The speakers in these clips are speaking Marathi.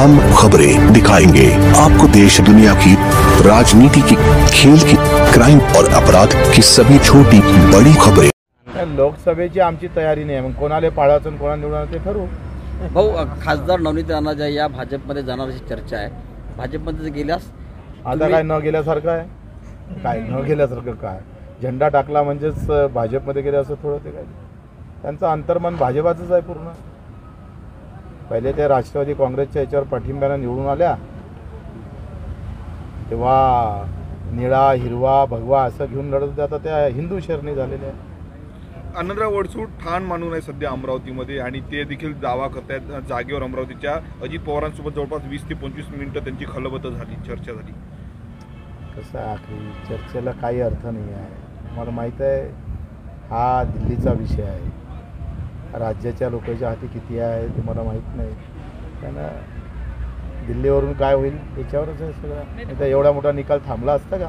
हम खबरें दिखाएंगे आपको देश दुनिया की, राजनीति की, खेल की, क्राइम और अपराध की सभी छोटी बड़ी खबरें। लोकसभेची आमची तयारी नाही, मग कोणाला पाळायचं आणि कोणाला निवडायचं ते ठरवू। भाऊ, खासदार नवनीत राणा ज्या या भाजपमध्ये जाणार अशी चर्चा आहे। भाजपमध्ये गेल्यास आता काय न गेल्यासारखं आहे, काय न गेल्यासारखं काय, झेंडा टाकला म्हणजेच भाजपमध्ये गेले असं थोडं ते काय, त्यांचं अंतर्मन भाजपाचंच आहे पूर्ण। पहिले ते राष्ट्रवादी काँग्रेसच्या याच्यावर पाठिंब्याने निवडून आल्या, तेव्हा निळा हिरवा भगवा असं घेऊन लढत होते, आता त्या हिंदू शरणी झालेले आहे। आनंदराव वडसू ठाण मानून आहे सध्या अमरावतीमध्ये आणि ते देखील दावा करतायत जागेवर अमरावतीच्या अजित पवारांसोबत जवळपास 20 ते 25 मिनिटं त्यांची खलबतं झाली, चर्चा झाली। कसं आहे आखरी चर्चेला काही अर्थ नाही आहे। मला माहीत आहे हा दिल्लीचा विषय आहे, राज्याच्या लोकांच्या हाती किती आहे ते मला माहीत नाही, पण दिल्लीवरून काय होईल याच्यावरच आहे सगळं। नाही तर एवढा मोठा निकाल थांबला असता का?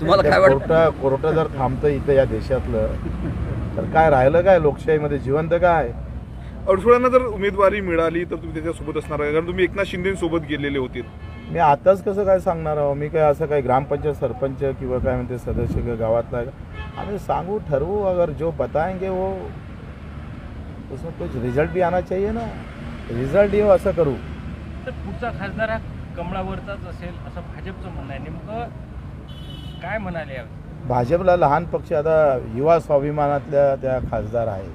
तुम्हाला काय वाटतं? कोर्ट जर थांबतं इथं या देशातलं तर काय राहिलं काय लोकशाहीमध्ये, जिवंत काय? अडसुळ्यांना जर उमेदवारी मिळाली तर तुम्ही त्याच्यासोबत असणार आहे, कारण तुम्ही एकनाथ शिंदेसोबत गेलेले होते। मी आताच कसं काय सांगणार आहो, मी काय असं काय ग्रामपंचायत सरपंच किंवा काय म्हणते सदस्य गावातला आम्ही सांगू ठरवू, अगर जो बताएंगे वो उसमें कुछ रिजल्ट भी आना चाहिए ना, रिजल्ट येऊ असं करू। तर पुढचा खासदार हा कमळावरचाच असेल असं भाजपचं म्हणणं आहे, नेमकं काय म्हणाले? भाजपला लहान पक्ष, आता युवा स्वाभिमानातल्या त्या खासदार आहे,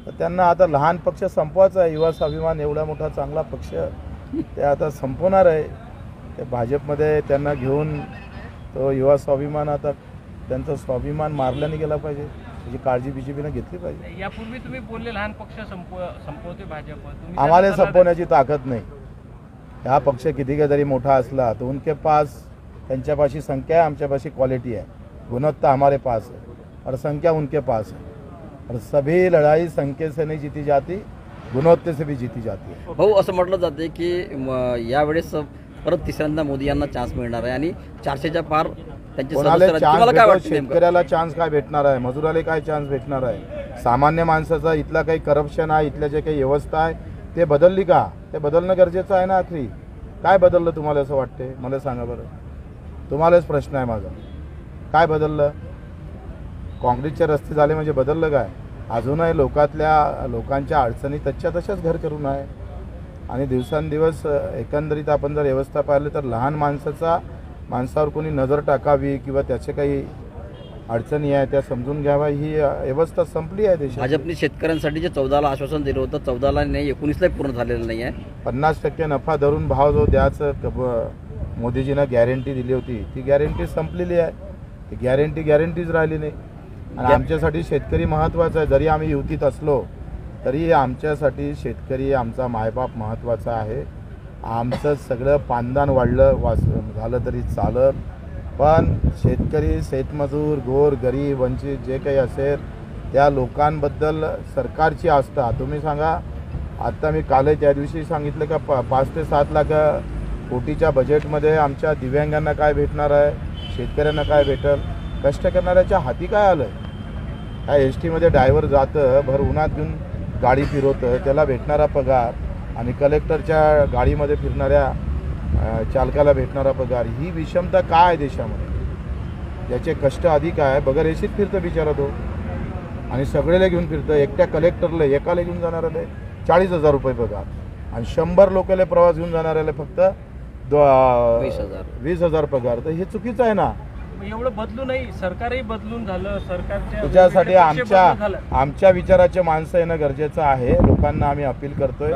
तर त्यांना आता लहान पक्ष संपवायचा आहे। युवा स्वाभिमान एवढा मोठा चांगला पक्ष ते आता संपवणार आहे, ते भाजपमध्ये त्यांना घेऊन तो युवा स्वाभिमान, आता त्यांचा स्वाभिमान मारल्याने गेला पाहिजे, त्याची काळजी बीजेपीने घेतली पाहिजे। यापूर्वी तुम्ही बोलले लहान पक्ष संपवते भाजप, आम्हाला संपवण्याची ताकद नाही। हा पक्ष किती का जरी मोठा असला तो उनके पास, त्यांच्यापाशी संख्या आहे, आमच्यापाशी क्वालिटी आहे, गुणवत्ता हमारे पास है और संख्या उनके पास है, और सभी लड़ाई संख्या से नहीं जीती जाती, गुणवत्ते से भी जीती जाती है। भाऊ, असं म्हटलं जाते की यावेळेस परत तिसऱ्यांदा मोदी यांना चान्स मिळणार आहे आणि 400च्या पार त्यांचे शेतकऱ्याला चान्स काय भेटणार आहे, मजुराला काय चान्स भेटणार आहे, सामान्य माणसाचा इथला काही करप्शन आहे, इथल्या जे काही व्यवस्था आहे ते बदलली का? ते बदलणं गरजेचं आहे ना। आखरी काय बदललं तुम्हाला असं वाटते? मला सांगा बरं, तुम्हालाच प्रश्न आहे माझा, काय बदललं? काँग्रेसचे रस्ते झाले म्हणजे बदललं काय? अजूनही लोकांच्या अडचणी तशाच घर करून आहे, आणि दिवसांदिवस एकंदरीत आपण जर व्यवस्था पाहिली तर लहान माणसावर कोणी नजर टाकावी किंवा त्याचे काही अडचणी आहे त्या समजून घ्यावा, ही व्यवस्था संपली आहे देशात। भाजपने शेतकऱ्यांसाठी जे 14ला आश्वासन दिलं होतं, 14ला नाही 19ला पूर्ण झालेलं नाही आहे। 50% नफा धरून भाव जो द्यायचं मोदीजीनं गॅरंटी दिली होती, ती गॅरंटी संपलेली आहे, ती गॅरंटीच राहिली नाही। आणि आमच्यासाठी शेतकरी महत्त्वाचा आहे, जरी आम्ही युतीत असलो तरी आमच्यासाठी शेतकरी आमचा मायबाप महत्त्वाचा आहे। आमचं सगळं पानदान वाढलं झालं तरी चालत, पण शेतकरी, शेतमजूर, गोर गरीब वंचित जे काही असेल त्या लोकांबद्दल सरकारची आस्था, तुम्ही सांगा। आता मी काल त्या दिवशी सांगितलं का 5 ते 7 लाख कोटीच्या बजेटमध्ये आमच्या दिव्यांगांना काय भेटणार आहे, शेतकऱ्यांना काय भेटेल, कष्ट करणाऱ्याच्या हाती काय आलं आहे? काय एस टीमध्ये ड्रायव्हर जातं, भर उन्हात घेऊन गाडी फिरवतं, त्याला भेटणारा पगार, आणि कलेक्टरच्या गाडीमध्ये फिरणाऱ्या चालकाला भेटणारा पगार, ही विषमता काय आहे देशामध्ये? ज्याचे कष्ट अधिक आहे बगर एसीत फिरतं बिचारा तो, आणि सगळेला घेऊन फिरतं, एकट्या कलेक्टरला एकाला घेऊन जाणाऱ्याला 40,000 रुपये पगार, आणि 100 लोकांना प्रवास घेऊन जाणाऱ्याला फक्त 20,000 पगार, तर हे चुकीचं आहे ना। एवढं बदलूनही सरकारही बदलून झालं, सरकारच्या त्याच्यासाठी आमच्या विचाराचे माणसं येणं गरजेचं आहे। लोकांना आम्ही अपील करतोय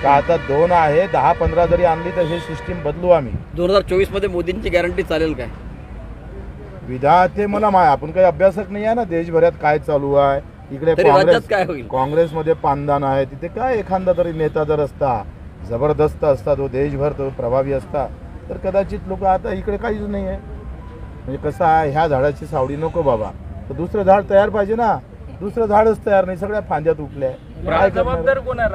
का आता 2 आहे, 10-15 जरी आणली तर हे सिस्टीम बदलू आम्ही। 2024 मध्ये मोदींची गॅरंटी चालेल काय? ते मला आपण काही अभ्यासक नाही आहे ना देशभरात काय चालू आहे। इकडे काँग्रेसमध्ये पानदान आहे, तिथे काय एखादा तरी नेता जर असता, जबरदस्त असता, तो देशभर तो प्रभावी असता, तर कदाचित लोक, आता इकडे काहीच नाही आहे। म्हणजे कसं आहे, ह्या झाडाची सावडी नको बाबा, तर दुसरं झाड तयार पाहिजे ना, दुसरं झाडच तयार नाही, सगळ्या फांद्या तुटल्या। जबाबदार कोण आहे?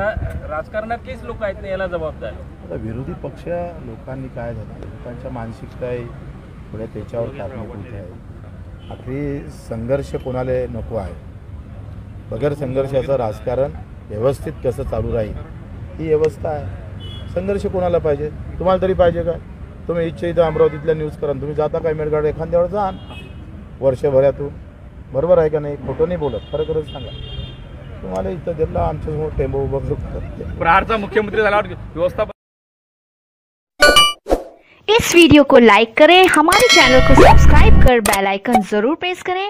राजकारणातलीच लोक आहेत ना याला जबाबदार? आता विरोधी पक्ष लोकांनी काय झालं, लोकांच्या मानसिकता थोड्या त्याच्यावर कारणीभूत आहे। आखरी संघर्ष कोणाला नको आहे, बगैर संघर्षाचं राजकारण व्यवस्थित कसं चालू राहील ही व्यवस्था आहे। संघर्ष कोणाला पाहिजे? तुम्हाला तरी पाहिजे काय? तुम्ही इच्छा इथं अमरावतीतल्या न्यूज करा, तुम्ही जाता काय मेळघाट एखाद्या वेळेस जा वर्षभरातून, बरोबर आहे का नाही? खोटं नाही बोलत, खरं खरंच सांगा. तुम्हाला इथं दिला आमच्यासमोर टेंबो उभं करते. प्रहारचा मुख्यमंत्री झाल्यावर व्यवस्थापन. इस वीडियो को लाइक करें, हमारे चैनल को सब्सक्राइब कर बेल आइकन जरूर प्रेस करें